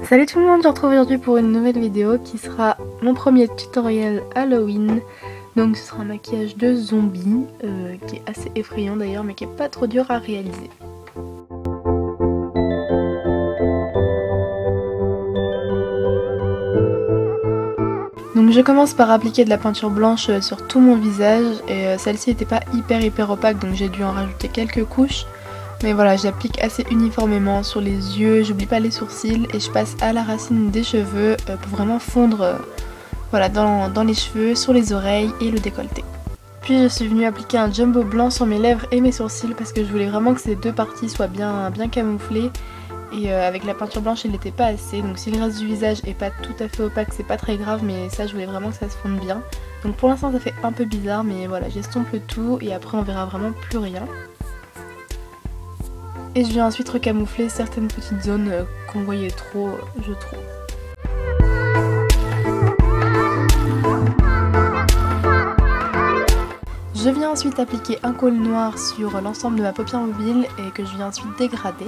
Salut tout le monde, je vous retrouve aujourd'hui pour une nouvelle vidéo qui sera mon premier tutoriel Halloween. Donc ce sera un maquillage de zombie qui est assez effrayant d'ailleurs mais qui est pas trop dur à réaliser. Donc je commence par appliquer de la peinture blanche sur tout mon visage et celle-ci n'était pas hyper opaque donc j'ai dû en rajouter quelques couches. Mais voilà, j'applique assez uniformément sur les yeux, j'oublie pas les sourcils et je passe à la racine des cheveux pour vraiment fondre voilà, dans les cheveux, sur les oreilles et le décolleté. Puis je suis venue appliquer un jumbo blanc sur mes lèvres et mes sourcils parce que je voulais vraiment que ces deux parties soient bien camouflées. Et avec la peinture blanche il n'était pas assez, donc si le reste du visage est pas tout à fait opaque c'est pas très grave, mais ça je voulais vraiment que ça se fonde bien. Donc pour l'instant ça fait un peu bizarre mais voilà, j'estompe le tout et après on verra vraiment plus rien. Et je viens ensuite recamoufler certaines petites zones qu'on voyait trop, je trouve. Je viens ensuite appliquer un col noir sur l'ensemble de ma paupière mobile et que je viens ensuite dégrader.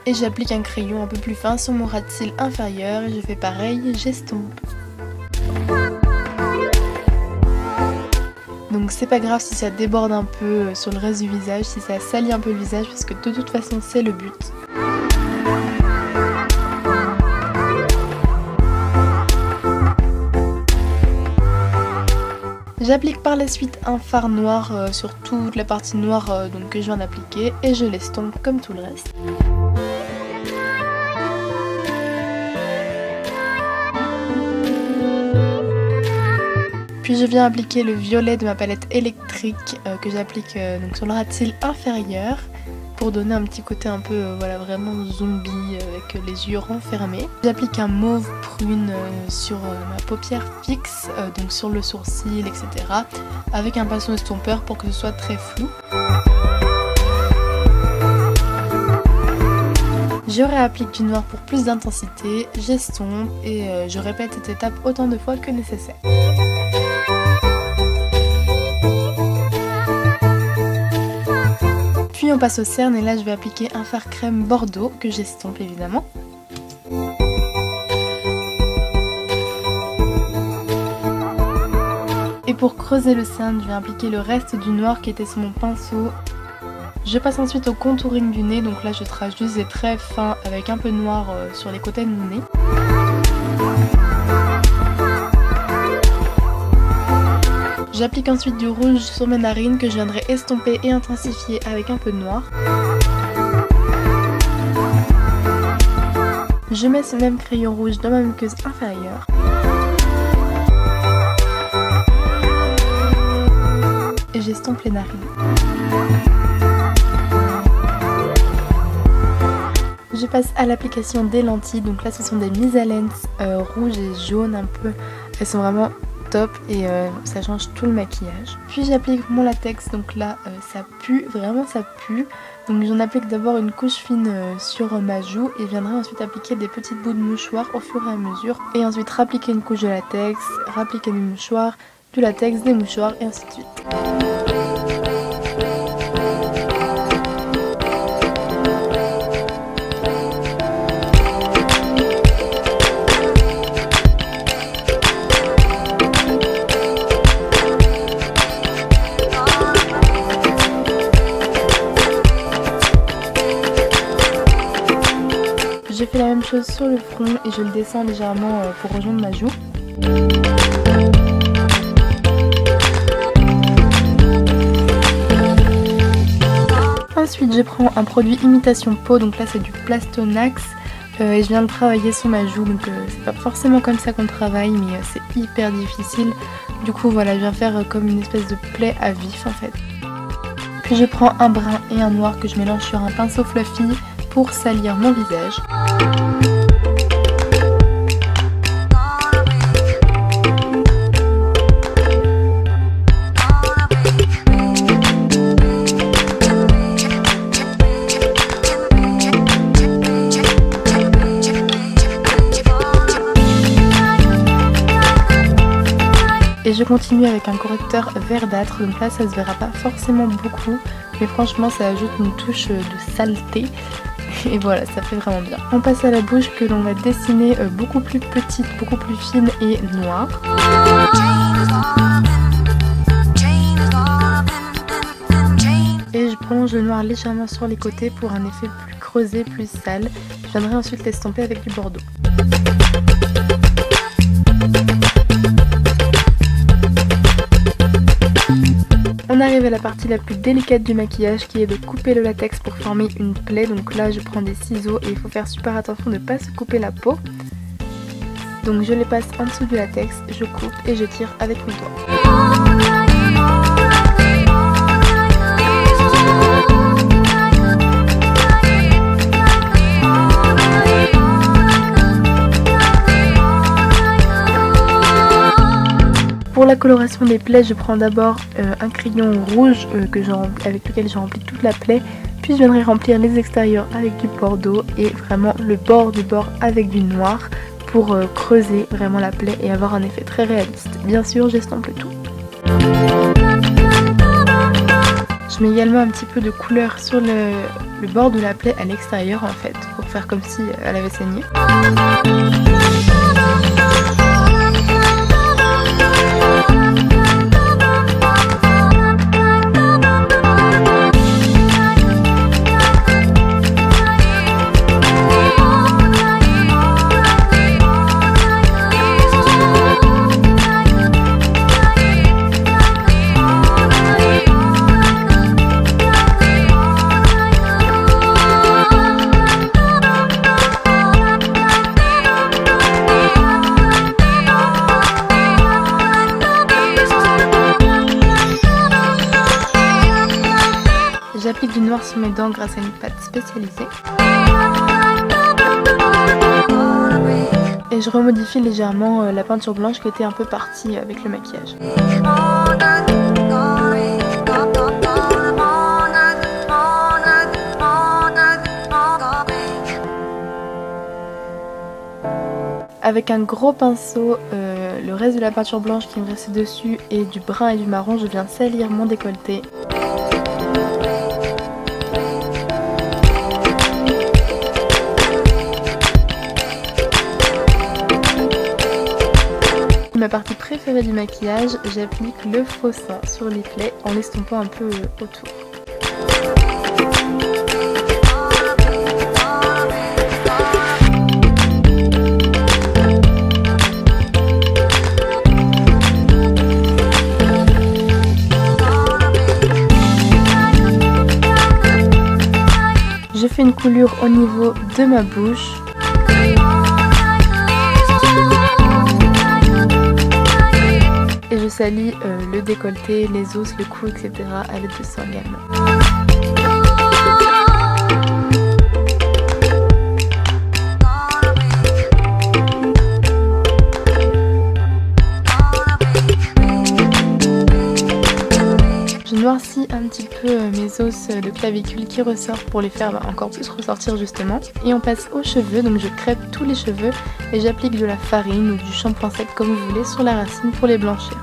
Et j'applique un crayon un peu plus fin sur mon ras de cils inférieur et je fais pareil, j'estompe. Donc c'est pas grave si ça déborde un peu sur le reste du visage, si ça salit un peu le visage parce que de toute façon c'est le but. J'applique par la suite un fard noir sur toute la partie noire donc que je viens d'appliquer et je l'estompe comme tout le reste. Puis je viens appliquer le violet de ma palette électrique que j'applique donc sur le ras de cils inférieur pour donner un petit côté un peu voilà, vraiment zombie avec les yeux renfermés. J'applique un mauve prune sur ma paupière fixe, donc sur le sourcil, etc. avec un pinceau estompeur pour que ce soit très flou. Je réapplique du noir pour plus d'intensité, j'estompe et je répète cette étape autant de fois que nécessaire. Puis on passe aux cernes et là je vais appliquer un fard crème bordeaux que j'estompe évidemment. Et pour creuser le cerne, je vais appliquer le reste du noir qui était sur mon pinceau. Je passe ensuite au contouring du nez, donc là je trace juste des traits fins avec un peu de noir sur les côtés de mon nez. J'applique ensuite du rouge sur mes narines que je viendrai estomper et intensifier avec un peu de noir. Je mets ce même crayon rouge dans ma muqueuse inférieure. Et j'estompe les narines. Je passe à l'application des lentilles, donc là ce sont des Mesalens rouges et jaunes un peu, elles sont vraiment top et ça change tout le maquillage. Puis j'applique mon latex, donc là ça pue, vraiment ça pue, donc j'en applique d'abord une couche fine sur ma joue et je viendrai ensuite appliquer des petites bouts de mouchoir au fur et à mesure et ensuite rappliquer une couche de latex, rappliquer des mouchoirs, du latex, des mouchoirs et ainsi de suite. Je fais la même chose sur le front et je le descends légèrement pour rejoindre ma joue. Ensuite je prends un produit imitation peau, donc là c'est du Plastonax et je viens de travailler sur ma joue, donc c'est pas forcément comme ça qu'on travaille mais c'est hyper difficile. Du coup voilà, je viens faire comme une espèce de plaie à vif en fait. Puis je prends un brun et un noir que je mélange sur un pinceau fluffy pour salir mon visage. Je continue avec un correcteur verdâtre, donc là ça se verra pas forcément beaucoup, mais franchement ça ajoute une touche de saleté. Et voilà, ça fait vraiment bien. On passe à la bouche que l'on va dessiner beaucoup plus petite, beaucoup plus fine et noire. Et je prolonge le noir légèrement sur les côtés pour un effet plus creusé, plus sale. Je viendrai ensuite l'estomper avec du bordeaux. On arrive à la partie la plus délicate du maquillage qui est de couper le latex pour former une plaie. Donc là je prends des ciseaux et il faut faire super attention de ne pas se couper la peau. Donc je les passe en dessous du latex, je coupe et je tire avec mes doigts. Pour la coloration des plaies, je prends d'abord un crayon rouge avec lequel j'ai rempli toute la plaie, puis je viendrai remplir les extérieurs avec du bordeaux et vraiment le bord du bord avec du noir pour creuser vraiment la plaie et avoir un effet très réaliste. Bien sûr, j'estompe le tout. Je mets également un petit peu de couleur sur le bord de la plaie à l'extérieur en fait, pour faire comme si elle avait saigné. J'applique du noir sur mes dents grâce à une pâte spécialisée. Et je remodifie légèrement la peinture blanche qui était un peu partie avec le maquillage. Avec un gros pinceau, le reste de la peinture blanche qui me restait dessus et du brun et du marron, je viens salir mon décolleté. Ma partie préférée du maquillage, j'applique le faux sein sur les plaies en l'estompant un peu autour. Je fais une coulure au niveau de ma bouche. Et je salis le décolleté, les os, le cou, etc. avec du sang également. Je noircis un petit peu mes os de clavicule qui ressortent pour les faire encore plus ressortir justement. Et on passe aux cheveux, donc je crêpe tous les cheveux et j'applique de la farine ou du shampoing sec comme vous voulez sur la racine pour les blanchir.